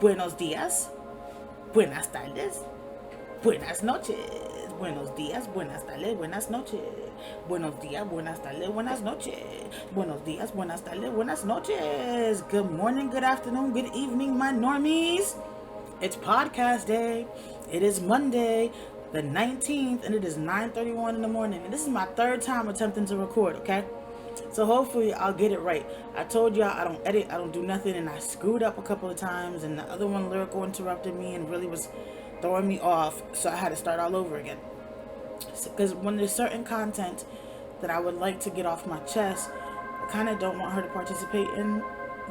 Buenos días, buenas tardes, buenas noches. Buenos días, buenas tardes, buenas noches. Buenos días, buenas tardes, buenas noches. Buenos días, buenas tardes, buenas noches. Good morning, good afternoon, good evening, my normies. It's podcast day. It is Monday, the 19th, and it is 9:31 in the morning. And this is my third time attempting to record, okay? So hopefully I'll get it right. I told y'all I don't edit, I don't do nothing, and I screwed up a couple of times, and the other one, Lyrical, interrupted me and really was throwing me off, so I had to start all over again. Because when there's certain content that I would like to get off my chest, I kind of don't want her to participate in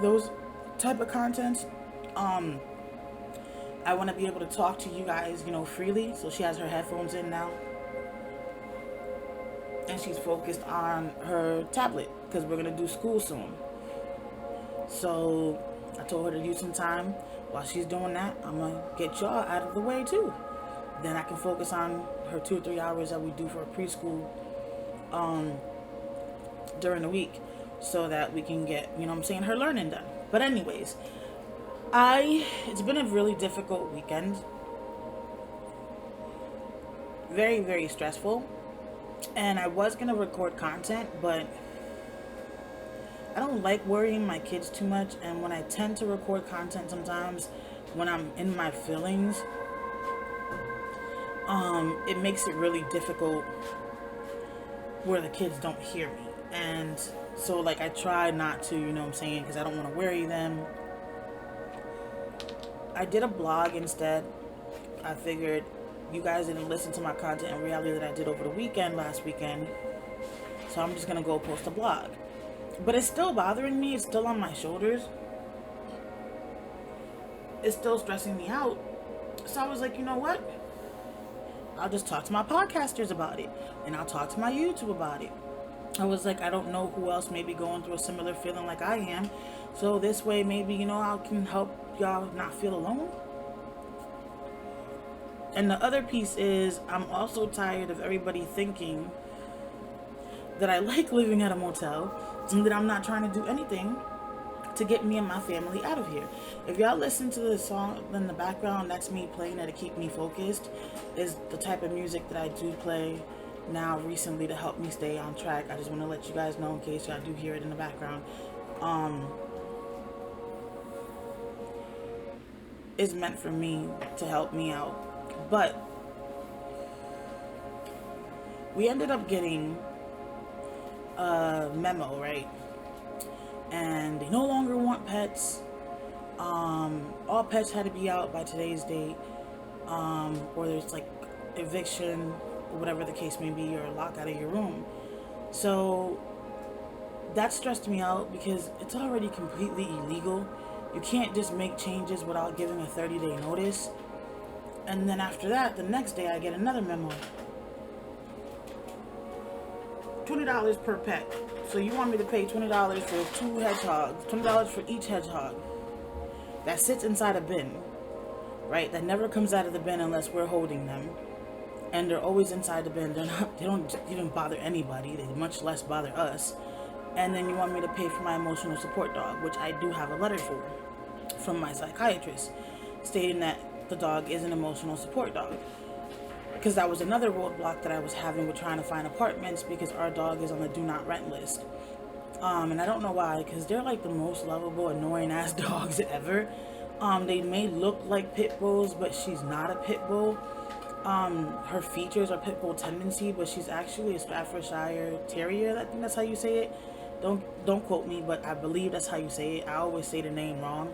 those type of content. I want to be able to talk to you guys, freely. So she has her headphones in now, and she's focused on her tablet because we're gonna do school soon. So I told her to use some time while she's doing that. I'm gonna get y'all out of the way too. Then I can focus on her 2 or 3 hours that we do for preschool during the week, so that we can get, her learning done. But anyways, it's been a really difficult weekend. Very, very stressful. And I was going to record content, but I don't like worrying my kids too much. And when I tend to record content sometimes when I'm in my feelings, it makes it really difficult where the kids don't hear me. And so I try not to, because I don't want to worry them. I did a blog instead. I figured you guys didn't listen to my content in reality that I did over the weekend, last weekend. So I'm just going to go post a blog. But it's still bothering me. It's still on my shoulders. It's still stressing me out. So I was like, you know what? I'll just talk to my podcasters about it. And I'll talk to my YouTube about it. I was like, I don't know who else may be going through a similar feeling like I am. So this way, maybe, I can help y'all not feel alone. And the other piece is, I'm also tired of everybody thinking that I like living at a motel and that I'm not trying to do anything to get me and my family out of here. If y'all listen to the song in the background, that's me playing it to keep me focused. Is the type of music that I do play now recently to help me stay on track. I just want to let you guys know in case y'all do hear it in the background. It's meant for me to help me out. But we ended up getting a memo, right? And they no longer want pets. All pets had to be out by today's date. Or there's eviction, or whatever the case may be, or a lock out of your room. So that stressed me out because it's already completely illegal. You can't just make changes without giving a 30-day notice. And then after that, the next day I get another memo. $20 per pet. So you want me to pay $20 for 2 hedgehogs, $20 for each hedgehog that sits inside a bin, right? That never comes out of the bin unless we're holding them. And they're always inside the bin. They don't even bother anybody. They much less bother us. And then you want me to pay for my emotional support dog, which I do have a letter for from my psychiatrist stating that the dog is an emotional support dog. Because that was another roadblock that I was having with trying to find apartments, because our dog is on the do not rent list. And I don't know why, because they're the most lovable, annoying ass dogs ever. They may look like pit bulls, but she's not a pit bull. Her features are pit bull tendency, but she's actually a Staffordshire Terrier. I think that's how you say it. Don't quote me, but I believe that's how you say it. I always say the name wrong.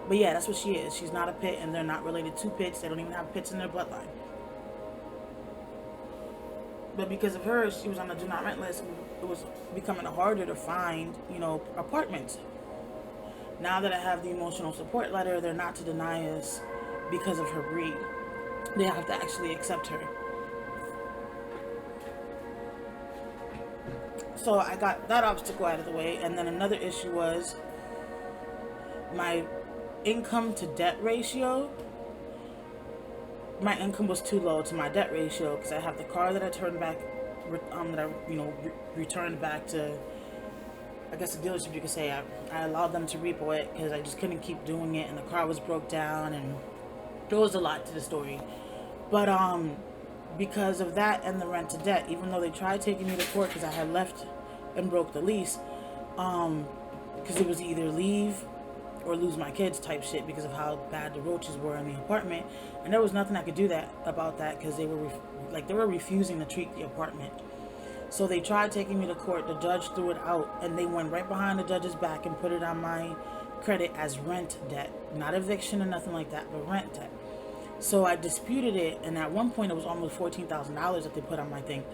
But yeah, that's what she is. She's not a pit, and they're not related to pits. They don't even have pits in their bloodline. But because of her, she was on the do not rent list. It was becoming harder to find, apartments. Now that I have the emotional support letter, they're not to deny us because of her breed. They have to actually accept her. So I got that obstacle out of the way. And then another issue was my income to debt ratio. My income was too low to my debt ratio because I have the car that I turned back, returned back to I guess the dealership, you could say, I allowed them to repo it because I just couldn't keep doing it, and the car was broke down, and there was a lot to the story. But because of that and the rent to debt, even though they tried taking me to court because I had left and broke the lease, because it was either leave or lose my kids type shit because of how bad the roaches were in the apartment, and there was nothing I could do about that because they were refusing to treat the apartment. So they tried taking me to court. The judge threw it out, and they went right behind the judge's back and put it on my credit as rent debt, not eviction or nothing like that, but rent debt. So I disputed it, and at one point it was almost $14,000 that they put on my thing.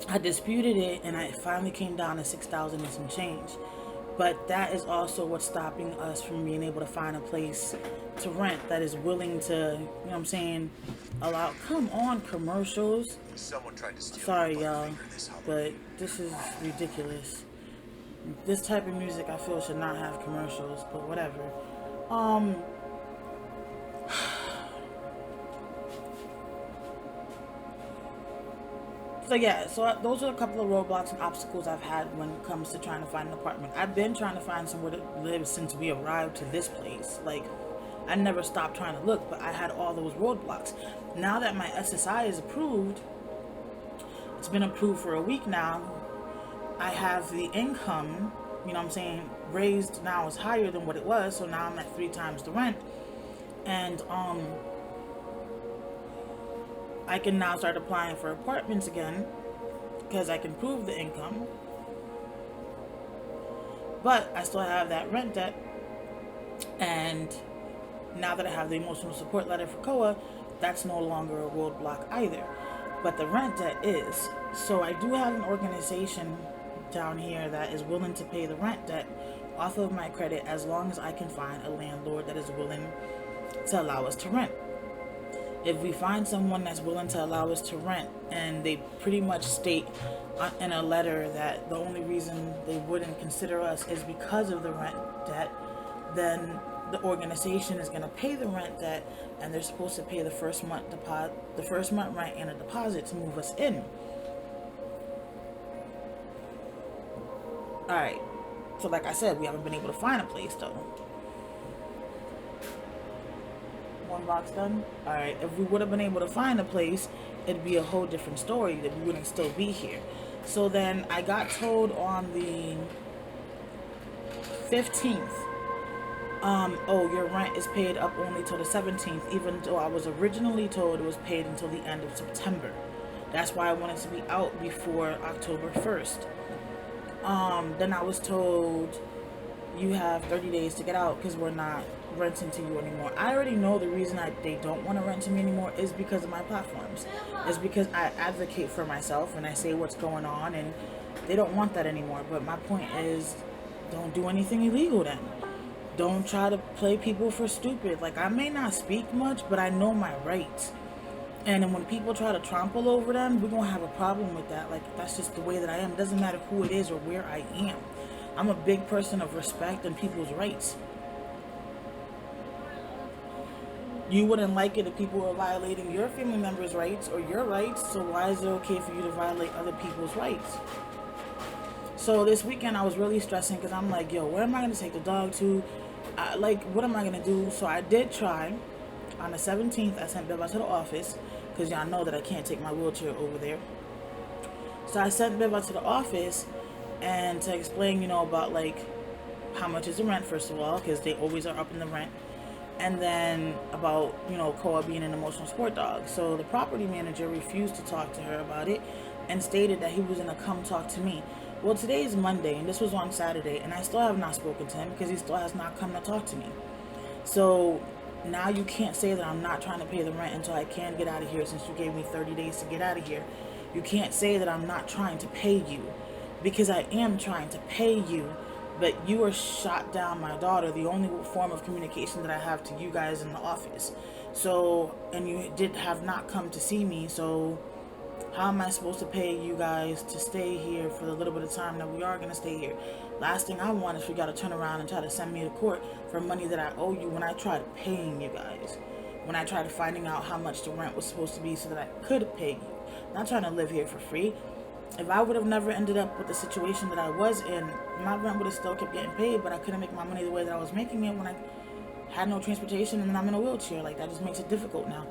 I disputed it, and I finally came down to $6,000 and some change. But that is also what's stopping us from being able to find a place to rent that is willing to, you know what I'm saying, allow, come on, commercials. Someone tried to steal. Sorry, y'all, but this is ridiculous. This type of music I feel should not have commercials, but whatever. So yeah, so those are a couple of roadblocks and obstacles I've had when it comes to trying to find an apartment. I've been trying to find somewhere to live since we arrived to this place. Like, I never stopped trying to look, but I had all those roadblocks. Now that my SSI is approved, it's been approved for a week now, I have the income, you know what I'm saying, raised now is higher than what it was, so now I'm at 3 times the rent. And I can now start applying for apartments again because I can prove the income. But I still have that rent debt, and now that I have the emotional support letter for COA, that's no longer a roadblock either. But the rent debt is. So I do have an organization down here that is willing to pay the rent debt off of my credit as long as I can find a landlord that is willing to allow us to rent. If we find someone that's willing to allow us to rent, and they pretty much state in a letter that the only reason they wouldn't consider us is because of the rent debt, then the organization is going to pay the rent debt, and they're supposed to pay the first month rent and a deposit to move us in. Alright, so like I said, we haven't been able to find a place though. One box done. Alright, if we would have been able to find a place, it'd be a whole different story, that we wouldn't still be here. So then I got told on the 15th, oh, your rent is paid up only till the 17th, even though I was originally told it was paid until the end of September. That's why I wanted to be out before October 1st. Then I was told you have 30 days to get out because we're not renting to you anymore. I already know the reason they don't want to rent to me anymore is because of my platforms. It's because I advocate for myself and I say what's going on, and they don't want that anymore. But my point is, don't do anything illegal then. Don't try to play people for stupid. Like, I may not speak much, but I know my rights. And then when people try to trample over them, we're going to have a problem with that. Like, that's just the way that I am. It doesn't matter who it is or where I am. I'm a big person of respect and people's rights. You wouldn't like it if people were violating your family members' rights or your rights, so why is it okay for you to violate other people's rights? So this weekend I was really stressing because I'm like, yo, where am I going to take the dog to? What am I going to do? So I did try. On the 17th, I sent Beba to the office because y'all know that I can't take my wheelchair over there. So I sent Beba to the office and to explain, you know, about like how much is the rent, first of all, because they always are up in the rent. And then about, you know, COA being an emotional support dog. So the property manager refused to talk to her about it and stated that he was going to come talk to me. Well, today is Monday, and this was on Saturday, and I still have not spoken to him because he still has not come to talk to me. So now you can't say that I'm not trying to pay the rent until I can get out of here, since you gave me 30 days to get out of here. You can't say that I'm not trying to pay you, because I am trying to pay you. But you are shot down my daughter, the only form of communication that I have to you guys in the office. So, and you have not come to see me, so how am I supposed to pay you guys to stay here for the little bit of time that we are going to stay here? Last thing I want is for you got to turn around and try to send me to court for money that I owe you when I tried paying you guys. When I tried finding out how much the rent was supposed to be so that I could pay you. I'm not trying to live here for free. If I would have never ended up with the situation that I was in, you know my rent would have still kept getting paid, but I couldn't make my money the way that I was making it when I had no transportation and I'm in a wheelchair. Like, that just makes it difficult now.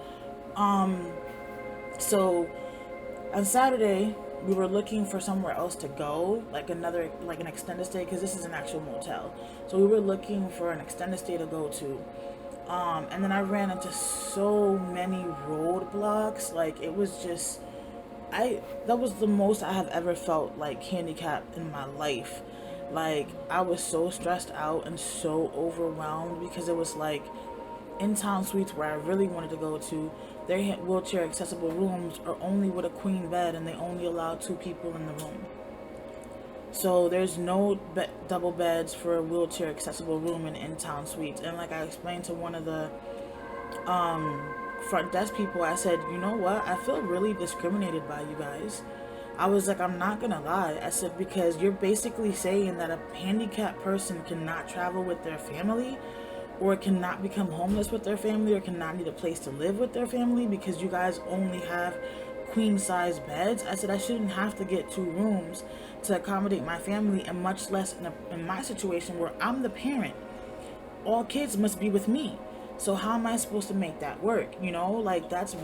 So on Saturday, we were looking for somewhere else to go, like an extended stay, because this is an actual motel. So we were looking for an extended stay to go to. And then I ran into so many roadblocks. Like, it was just, that was the most I have ever felt like handicapped in my life. Like, I was so stressed out and so overwhelmed because it was like in town suites where I really wanted to go to, their wheelchair accessible rooms are only with a queen bed and they only allow 2 people in the room. So there's no double beds for a wheelchair accessible room in in-town suites. And like I explained to one of the front desk people, I said, you know what, I feel really discriminated by you guys. I was like, I'm not gonna lie. I said, because you're basically saying that a handicapped person cannot travel with their family, or cannot become homeless with their family, or cannot need a place to live with their family because you guys only have queen size beds. I said, I shouldn't have to get 2 rooms to accommodate my family, and much less in my situation where I'm the parent. All kids must be with me. So how am I supposed to make that work? You know, like, that's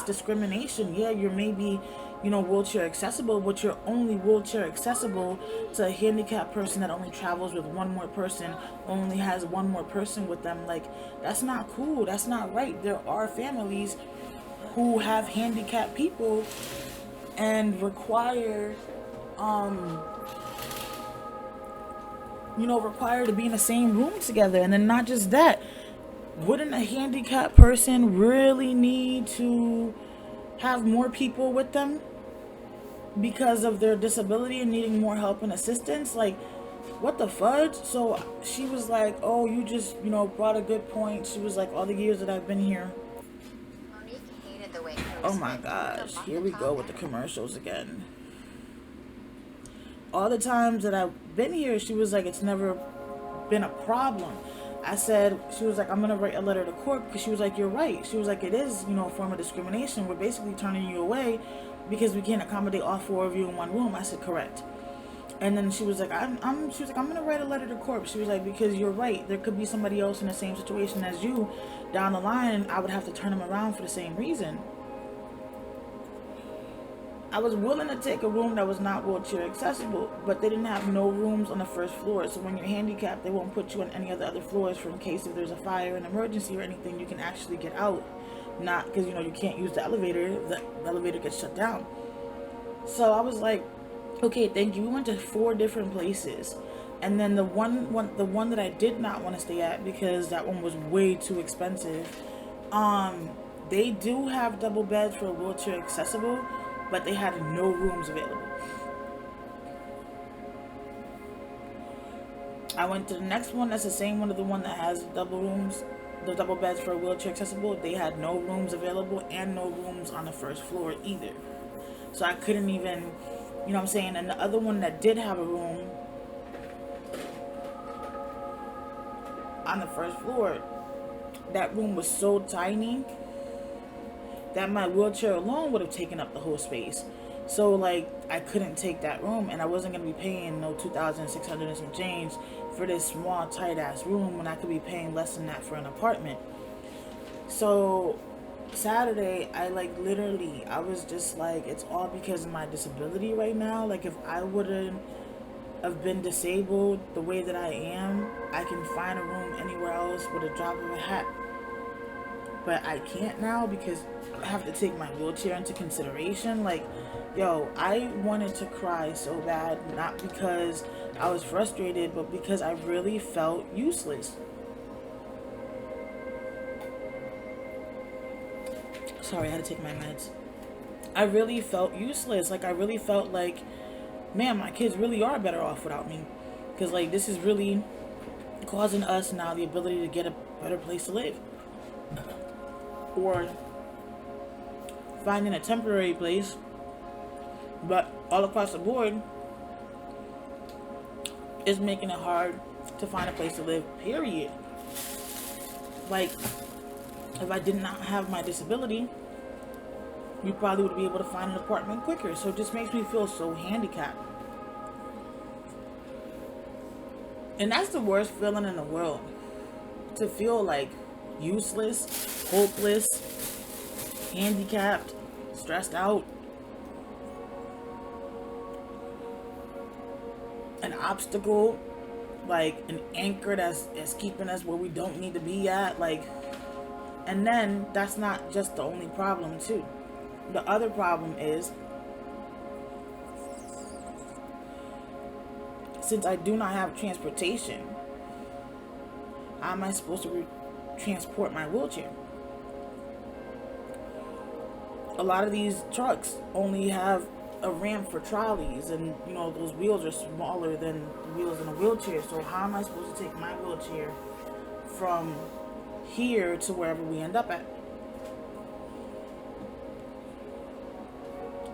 discrimination. Yeah, you're maybe, you know, wheelchair accessible, but you're only wheelchair accessible to a handicapped person that only travels with 1 more person, only has 1 more person with them. Like, that's not cool. That's not right. There are families who have handicapped people and require, require to be in the same room together. And then not just that, wouldn't a handicapped person really need to have more people with them because of their disability and needing more help and assistance? Like, what the fudge? So she was like, oh, you just, brought a good point. She was like, all the years that I've been here. Oh my gosh, here we go with the commercials again. All the times that I've been here, she was like, it's never been a problem. I said, she was like, I'm going to write a letter to court, because she was like, you're right. She was like, it is, a form of discrimination. We're basically turning you away because we can't accommodate all 4 of you in 1 room. I said, correct. And then she was like, I'm going to write a letter to court. She was like, because you're right. There could be somebody else in the same situation as you down the line, and I would have to turn them around for the same reason. I was willing to take a room that was not wheelchair accessible, but they didn't have no rooms on the first floor. So when you're handicapped, they won't put you on any of the other floors for in case if there's a fire, an emergency, or anything, you can actually get out. Not because, you can't use the elevator. The elevator gets shut down. So I was like, okay, thank you. We went to 4 different places. And then the one that I did not want to stay at, because that one was way too expensive, they do have double beds for wheelchair accessible, but they had no rooms available. I went to the next one, that's the same one, the one that has double rooms, the double beds for wheelchair accessible. They had no rooms available and no rooms on the first floor either. So I couldn't even, you know what I'm saying? And the other one that did have a room on the first floor, that room was so tiny that my wheelchair alone would have taken up the whole space. So like, I couldn't take that room, and I wasn't going to be paying no $2,600 and some change for this small tight ass room when I could be paying less than that for an apartment. So Saturday, I was just like, it's all because of my disability right now. Like, if I wouldn't have been disabled the way that I am, I can find a room anywhere else with a drop of a hat. But I can't now because I have to take my wheelchair into consideration. Like, yo, I wanted to cry so bad, not because I was frustrated, but because I really felt useless. Sorry, I had to take my meds. I really felt useless. Like, I really felt like, man, my kids really are better off without me. Because, like, this is really causing us now the ability to get a better place to live. Or finding a temporary place, but all across the board is making it hard to find a place to live, period. Like, if I did not have my disability, you probably would be able to find an apartment quicker. So it just makes me feel so handicapped. And that's the worst feeling in the world. To feel like useless, hopeless, handicapped, stressed out, an obstacle, like an anchor that's keeping us where we don't need to be at. Like, and then that's not just the only problem too. The other problem is, since I do not have transportation, how am I supposed to transport my wheelchair? A lot of these trucks only have a ramp for trolleys, and you know, those wheels are smaller than the wheels in a wheelchair. So how am I supposed to take my wheelchair from here to wherever we end up at?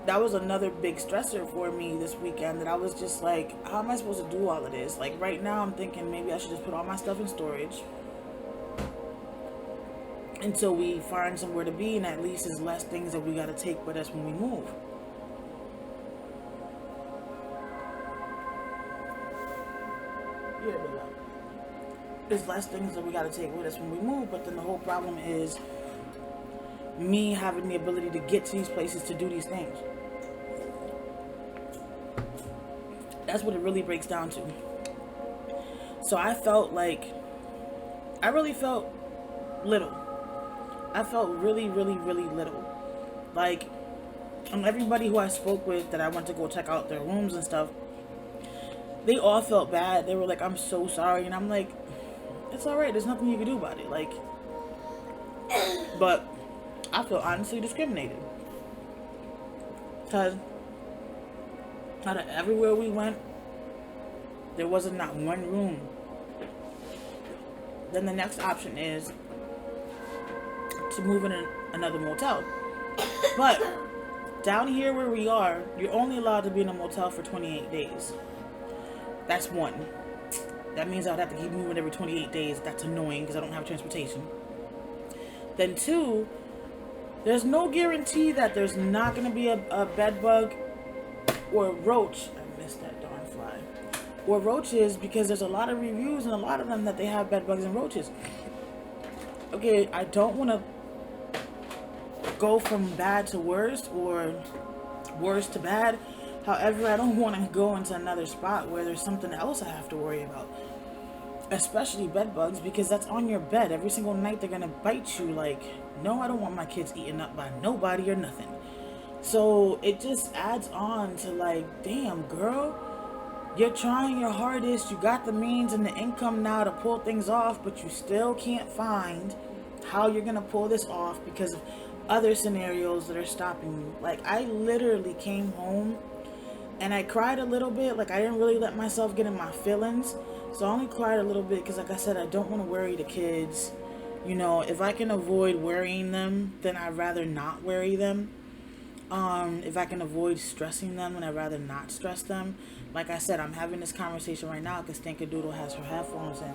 That was another big stressor for me this weekend, that I was just like, how am I supposed to do all of this? Like right now I'm thinking maybe I should just put all my stuff in storage until we find somewhere to be, and at least there's less things that we got to take with us when we move. Yeah, there's less things that we got to take with us when we move, but then the whole problem is me having the ability to get to these places to do these things. That's what it really breaks down to. So I really felt little. I felt really, really, really little. Like, everybody who I spoke with that I went to go check out their rooms and stuff, they all felt bad. They were like, I'm so sorry. And I'm like, it's alright. There's nothing you can do about it. Like, but I feel honestly discriminated. Because out of everywhere we went, there wasn't not one room. Then the next option is to move in another motel. But down here where we are, you're only allowed to be in a motel for 28 days. That's one. That means I'd have to keep moving every 28 days. That's annoying because I don't have transportation. Then two, there's no guarantee that there's not going to be a bed bug or a roach. I missed that darn fly. Or roaches, because there's a lot of reviews and a lot of them that they have bed bugs and roaches. Okay, I don't want to go from bad to worse or worse to bad. However, I don't want to go into another spot where there's something else I have to worry about. Especially bed bugs, because that's on your bed. Every single night they're going to bite you. Like, no, I don't want my kids eaten up by nobody or nothing. So it just adds on to like, damn girl, you're trying your hardest. You got the means and the income now to pull things off, but you still can't find how you're going to pull this off because of other scenarios that are stopping you. Like, I literally came home and I cried a little bit. Like, I didn't really let myself get in my feelings. So I only cried a little bit because, like I said, I don't want to worry the kids. You know, if I can avoid worrying them, then I'd rather not worry them. If I can avoid stressing them, then I'd rather not stress them. Like I said, I'm having this conversation right now because Stinkadoodle has her headphones in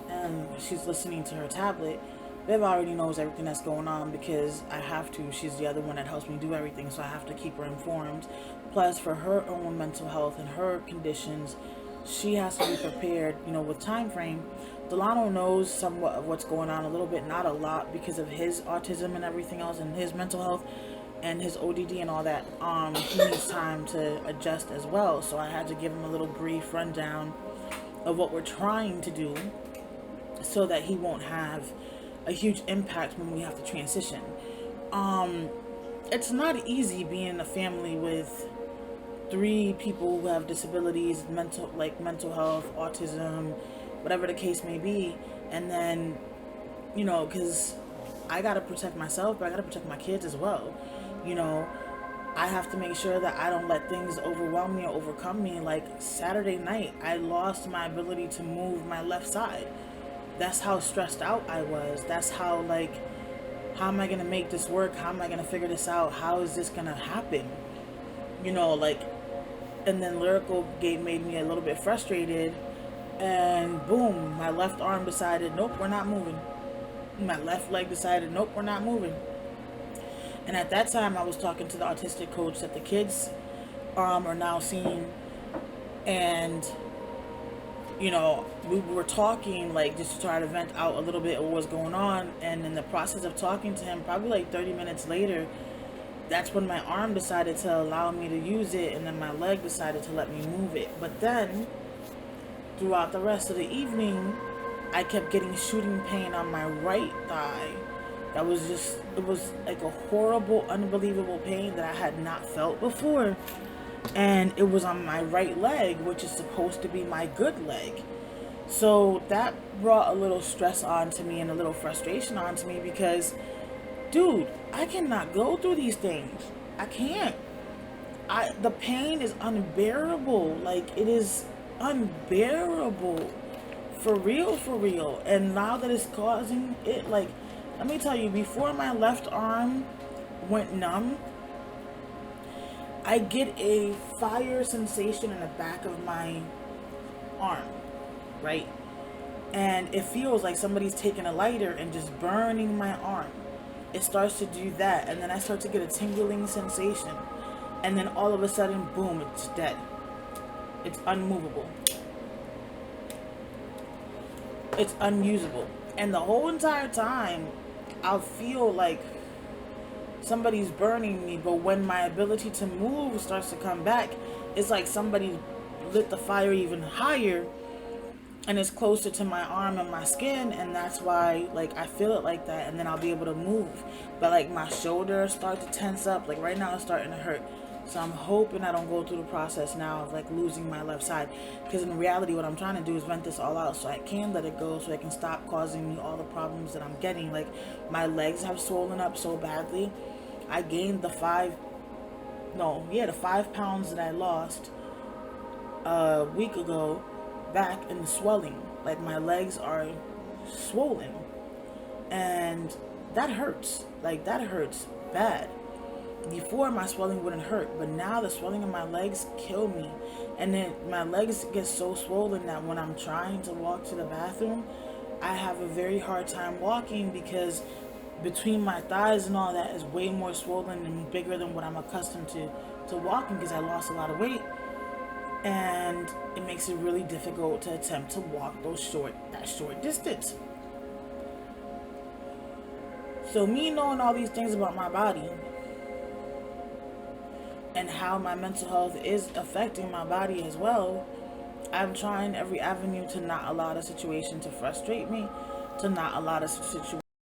and she's listening to her tablet. Viv already knows everything that's going on because I have to. She's the other one that helps me do everything, so I have to keep her informed. Plus, for her own mental health and her conditions, she has to be prepared, you know, with time frame. Delano knows somewhat of what's going on a little bit, not a lot, because of his autism and everything else and his mental health and his ODD and all that. He needs time to adjust as well, so I had to give him a little brief rundown of what we're trying to do so that he won't have a huge impact when we have to transition. It's not easy being in a family with 3 people who have disabilities, mental health, autism, whatever the case may be. And then, you know, because I got to protect myself, but I got to protect my kids as well. You know, I have to make sure that I don't let things overwhelm me or overcome me. Like Saturday night, I lost my ability to move my left side. That's how stressed out I was. That's how, like, how am I going to make this work? How am I going to figure this out? How is this going to happen? You know, like, and then Lyrical made me a little bit frustrated, and boom, my left arm decided, nope, we're not moving. My left leg decided, nope, we're not moving. And at that time, I was talking to the autistic coach that the kids are now seeing, and, you know, we were talking, like, just to try to vent out a little bit of what was going on. And in the process of talking to him, probably like 30 minutes later, that's when my arm decided to allow me to use it, and then my leg decided to let me move it. But then throughout the rest of the evening, I kept getting shooting pain on my right thigh. That was just, it was like a horrible, unbelievable pain that I had not felt before. And it was on my right leg, which is supposed to be my good leg. So that brought a little stress onto me and a little frustration onto me because, dude, I cannot go through these things. I can't. The pain is unbearable. Like, it is unbearable. For real, for real. And now that it's causing it, like, let me tell you, before my left arm went numb, I get a fire sensation in the back of my arm, right? And it feels like somebody's taking a lighter and just burning my arm. It starts to do that, and then I start to get a tingling sensation. And then all of a sudden, boom, it's dead. It's unmovable. It's unusable. And the whole entire time, I'll feel like somebody's burning me, but when my ability to move starts to come back, it's like somebody lit the fire even higher, and it's closer to my arm and my skin, and that's why, like, I feel it like that, and then I'll be able to move. But like, my shoulders start to tense up. Like, right now it's starting to hurt. So I'm hoping I don't go through the process now of like losing my left side, because in reality what I'm trying to do is vent this all out so I can let it go, so it can stop causing me all the problems that I'm getting. Like, my legs have swollen up so badly. I gained the 5 pounds that I lost a week ago back in the swelling. Like, my legs are swollen, and that hurts. Like, that hurts bad. Before, my swelling wouldn't hurt, but now the swelling in my legs kill me. And then my legs get so swollen that when I'm trying to walk to the bathroom, I have a very hard time walking, because between my thighs and all that is way more swollen and bigger than what I'm accustomed to walking, because I lost a lot of weight. And it makes it really difficult to attempt to walk that short distance. So me knowing all these things about my body and how my mental health is affecting my body as well, I'm trying every avenue to not allow the situation to frustrate me, to not allow the situation